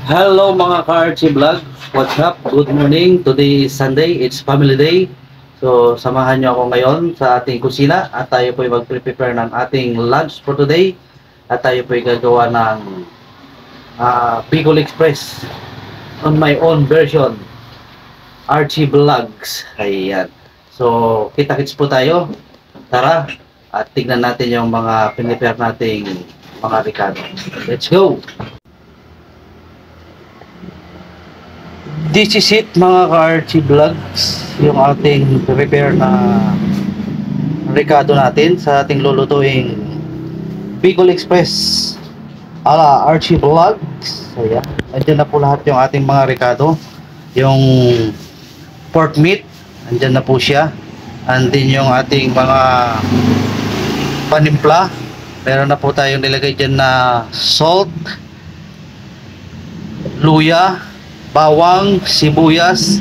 Hello mga ka-Archie Vlog. What's up? Good morning. Today is Sunday. It's family day. So, samahan niyo ako ngayon sa ating kusina at tayo po ay mag-prepare ng ating lunch for today. At tayo po ay gagawa ng Bicol Express on my own version. Archie Vlogs. Ayan. So, kita-kits po tayo. Tara at tignan natin yung mga pinipare nating mga ricado. Let's go! This is it mga ka-Archie Vlogs, yung ating prepare na ricado natin sa ating lulutuing Bicol Express ala Archie Vlogs. Ayan, andyan na po lahat yung ating mga ricado. Yung pork meat, andyan na po siya. Andin yung ating mga panimpla. Meron na po tayong nilagay dyan na salt, luya, bawang, sibuyas,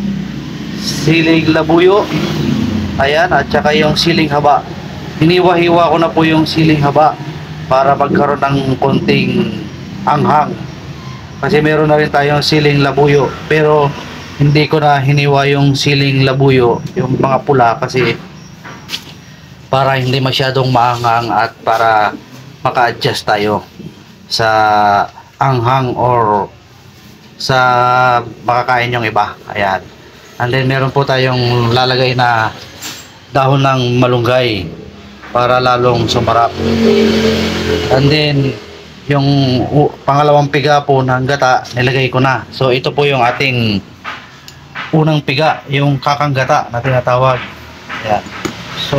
siling labuyo, ayan, at saka yung siling haba. Hiniwa-hiwa ko na po yung siling haba para magkaroon ng konting anghang, kasi meron na rin tayong siling labuyo, pero hindi ko na hiniwa yung siling labuyo, yung mga pula, kasi para hindi masyadong maanghang at para maka-adjust tayo sa anghang or sa makakain yung iba. Ayan. And then meron po tayong lalagay na dahon ng malunggay para lalong sumarap. And then yung pangalawang piga po ng gata nilagay ko na. So ito po yung ating unang piga, yung kakang gata na tinatawag. Ayan. So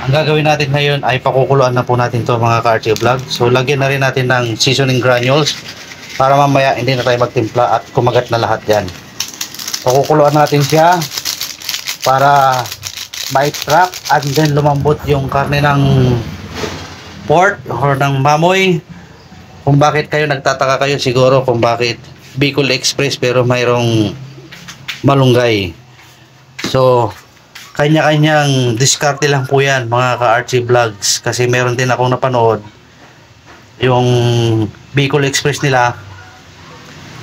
ang gagawin natin ngayon ay pakukuluan na po natin to mga ka-Archie Vlog. So lagyan na rin natin ng seasoning granules para mamaya hindi na tayo magtimpla at kumagat na lahat yan. Pakukuluan natin siya para ma-extract and then lumambot yung karne ng pork or ng baboy. Kung bakit kayo nagtataka kayo siguro kung bakit Bicol Express pero mayroong malunggay. So kanya-kanyang diskarte lang po yan mga ka-Archie Vlogs, kasi meron din akong napanood yung Bicol Express nila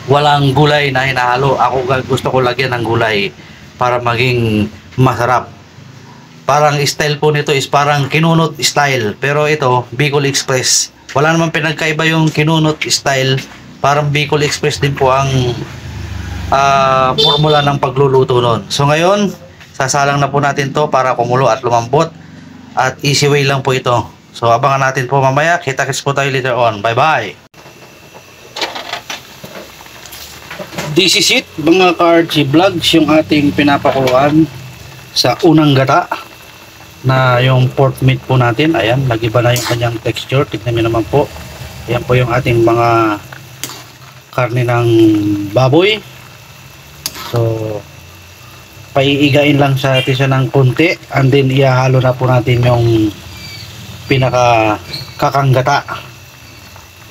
walang gulay na hinahalo. Ako gusto ko lagyan ng gulay para maging masarap. Parang style po nito is parang kinunot style, pero ito Bicol Express, wala namang pinagkaiba yung kinunot style. Parang Bicol Express din po ang formula ng pagluluto nun. So ngayon sasalang na po natin to para kumulo at lumambot, at easy way lang po ito. So abangan natin po mamaya. Kita-kits po tayo later on. Bye bye. This is it mga ka-Archie Vlogs, yung ating pinapakuluan sa unang gata na yung pork meat po natin. Ayan, nag-iba na yung kanyang texture. Tignan nyo naman po. Ayan po yung ating mga karne ng baboy. So paiigain lang sa atin siya ng konti, and then ihahalo na po natin yung pinaka kakanggata.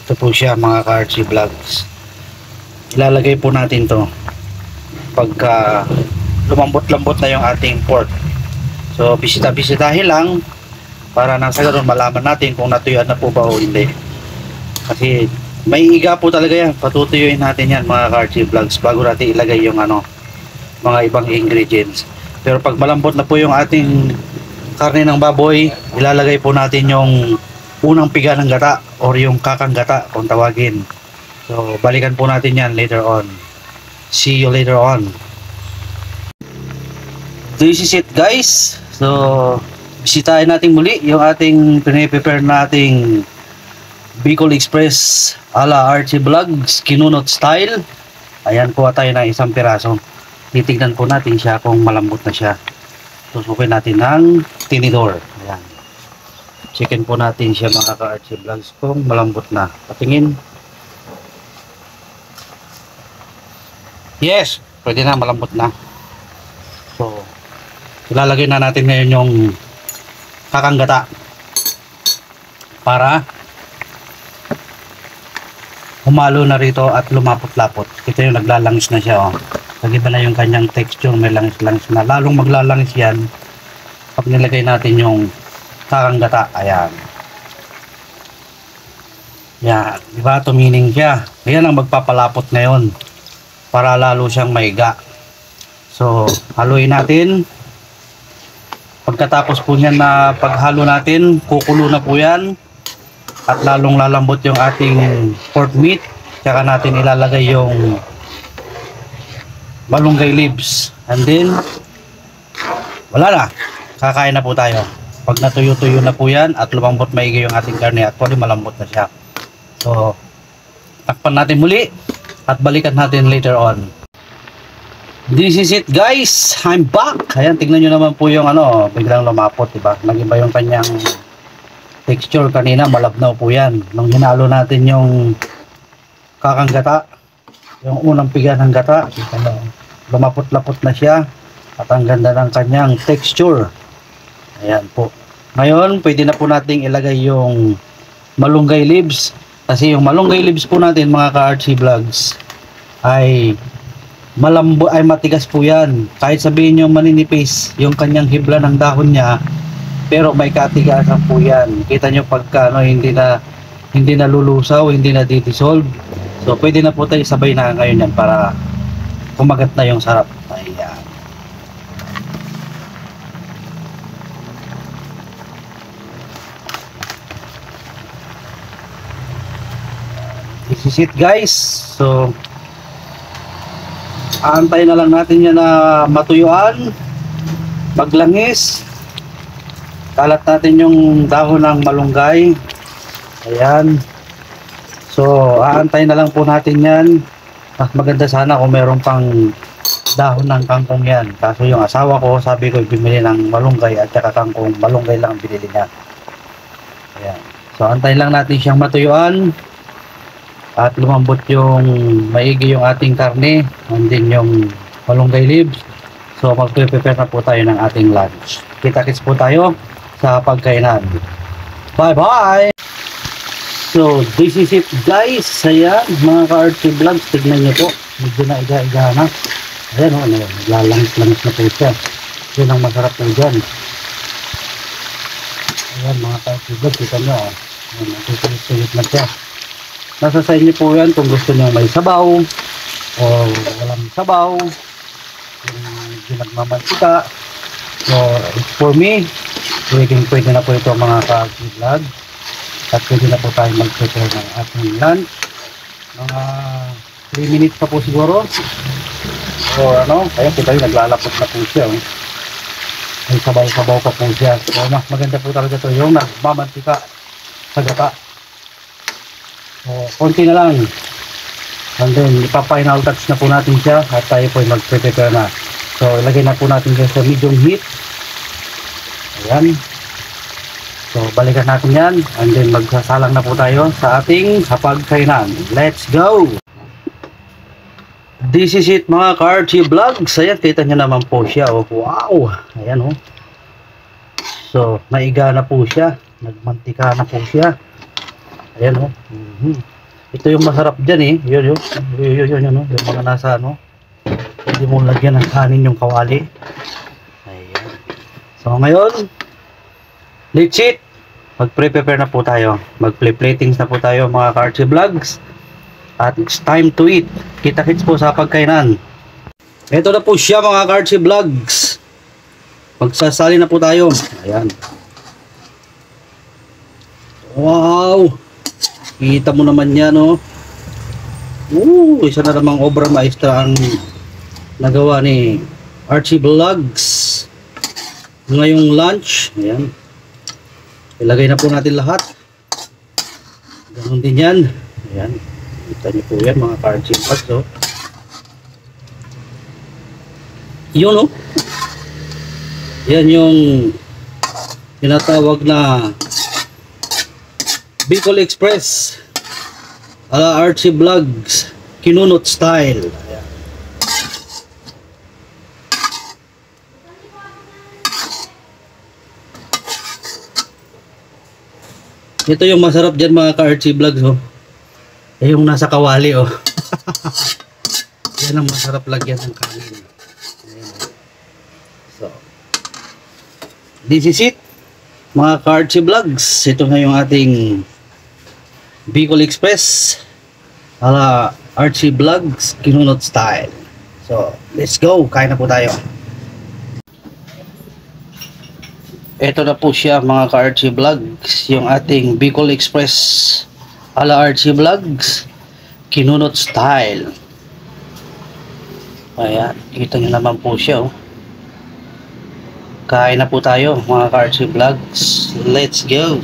Ito po siya mga ka-Archie Vlogs. Ilalagay po natin to pagka lumambot-lambot na yung ating pork. So bisita-bisitahin lang para nang sa ganoon malaman natin kung natuyuan na po ba o hindi, kasi may iga po talaga yan. Patutuyuin natin yan mga ka-Archie Vlogs bago natin ilagay yung mga ibang ingredients. Pero pag malambot na po yung ating karne ng baboy, ilalagay po natin yung unang piga ng gata or yung kakang gata kung tawagin. So balikan po natin yan later on. See you later on. This is it guys. So bisitahin natin muli yung ating piniprepare nating Bicol Express ala Archie Vlogs kinunot style. Ayan, kuha tayo ng isang piraso. Titignan po natin siya kung malambot na siya. Tusukin natin ng tinidor. Ayan. Chicken po natin siya mga ka-Archie Vlogs kung malambot na. Patingin. Yes, pwede na, malambot na. So ilalagay na natin ngayon yung kakanggata para humalo na rito at lumapot-lapot. Ito yung naglalangis na siya, oh. Nagiba na yung kanyang texture, may langis-langis na. Lalong maglalangis yan pag nilagay natin yung kakanggata. Ayan. Yan, di ba tumining siya. Yan ang magpapalapot ngayon para lalo siyang maiga. So, haluin natin. Pagkatapos po niyan na paghalo natin, kukulo na po yan. At lalong lalambot yung ating pork meat. Tsaka natin ilalagay yung malunggay leaves. And then, wala na. Kakain na po tayo. Pag natuyo-tuyo na po yan at lumambot maigi yung ating karne, actually malambot na siya. So, takpan natin muli at balikan natin later on. This is it guys, I'm back. Ayan, tignan nyo naman po yung biglang lumapot, diba? Nag-iba yung kanyang texture kanina, malabnaw po yan. Nung hinalo natin yung kakanggata, yung unang piga ng gata, lumapot-lapot na siya at ang ganda ng kanyang texture. Ayan po. Ngayon, pwede na po nating ilagay yung malunggay leaves. Kasi yung malunggay leaves po natin, mga ka-RC Vlogs, ay matigas po yan. Kahit sabihin nyo maninipis yung kanyang hibla ng dahon niya, pero may katigasan po yan. Kita nyo pagka hindi na lulusaw, hindi na di-dissolve. So pwede na po tayo sabay na ngayon yan para kumagat na yung sarap. Ayan. This is it guys. So aantayin na lang natin yan na matuyuan, maglangis. Kalat natin yung dahon ng malunggay. Ayan. So aantayin na lang po natin yan. Mas maganda sana kung meron pang dahon ng kangkong yan. Kaso yung asawa ko, sabi ko bumili ng malunggay at saka kangkong. Malunggay lang ang binili niya. Ayan. So antayin lang natin siyang matuyuan at lumambot yung maigi yung ating karne, and then yung malunggay leaves. So magpe-prepare na po tayo ng ating lunch. Kita-kits po tayo sa pagkainan. Bye bye. So this is it guys. Ayan, mga ka-RC Vlogs, tignan nyo po, medyo na iga-iga na. Ayan o, lalangis-langis na po siya. Yun ang masarap po dyan. Ayan mga ka-RC Vlogs, kita nyo o, nagsusulit na siya. Nasa sa inyo po yan kung gusto nyo may sabaw o walang sabaw, yung nagmamantika. So for me, pwede na po ito mga ka-RC Vlog, at pwede na po tayo mag-prepare ng ating lunch. Mga 3 minutes pa po siguro. So ayun po tayo, naglalapot na po siya. May sabaw-sabaw pa po siya. So maganda po talaga ito yung nagmamantika sa gata. So, konti na lang. And then, ipa-final touch na po natin siya at tayo po ay mag-prepare na. So, ilagay na po natin siya sa medium heat. Ayan. So, balikan natin yan. And then, magsasalang na po tayo sa ating hapagkainan. Let's go! This is it mga ka-RC Vlogs. Ayan, kita nyo naman po siya. Oh. Wow! Ayan oh. So, naiga na po siya. Nagmantika na po siya. Ayan o. Ito yung masarap dyan eh. Yun. Yung mga nasa hindi mo lagyan ng kanin yung kawali. Ayan. So ngayon, let's eat. Mag-prepare na po tayo. Mag-platings na po tayo mga ka-RC Vlogs. At it's time to eat. Kita-kits po sa pagkainan. Ito na po siya mga ka-RC Vlogs. Magsasali na po tayo. Ayan. Wow! Kita mo naman yan, oh. Isa na namang obra maestra ang nagawa ni RC Vlogs ngayong lunch. Ayan. Ilagay na po natin lahat. Ganon din yan. Ayan. Kita niyo po yan, mga RC Vlogs, oh. Yun, oh. Yan yung tinatawag na Bicol Express ala RC Vlogs kinunot style. Ayan. Ito yung masarap dyan mga ka-RC Vlogs oh. Yung nasa kawali oh. Yan ang masarap lagyan ng kanin. Ayan. So this is it mga ka-RC Vlogs. Ito na yung ating Bicol Express ala Archie Vlogs Kinunot style. So let's go, kain na po tayo. Ito na po siya mga ka-Archie Vlogs, yung ating Bicol Express ala Archie Vlogs Kinunot style. Ayan, kita nyo naman po siya oh. Kain na po tayo mga ka-Archie Vlogs. Let's go.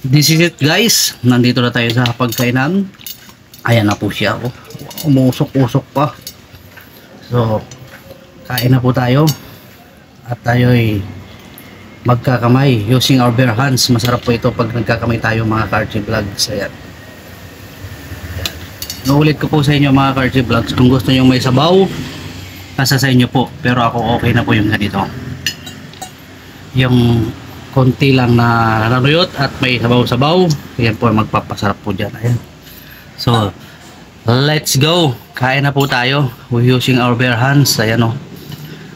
This is it guys, nandito na tayo sa pagkainan. Ayan na po siya oh. Umusok-usok pa. So, kain na po tayo. At tayo'y magkakamay using our bare hands. Masarap po ito pag nagkakamay tayo mga ka-Archie Vlogs. Ayan. Naulit ko po sa inyo mga ka-Archie Vlogs, kung gusto nyo may sabaw, nasa sa inyo po. Pero ako okay na po yung ganito. Yung konti lang na nanuyot at may sabaw-sabaw. Ayan po magpapasarap po dyan. Ayan. So, let's go. Kain na po tayo. We're using our bare hands. Ayan o.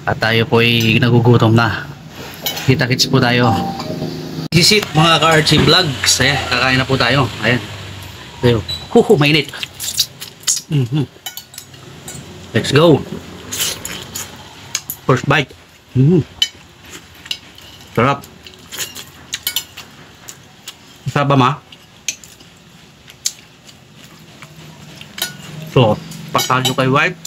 At tayo po ay nagugutom na. Kita-kits po tayo. This is it mga ka-Archie Vlogs. Ayan, kakain na po tayo. Ayan. Tayo. Mainit. Let's go. First bite. Sarap. Sarap ba ma? So, pasado kay wife.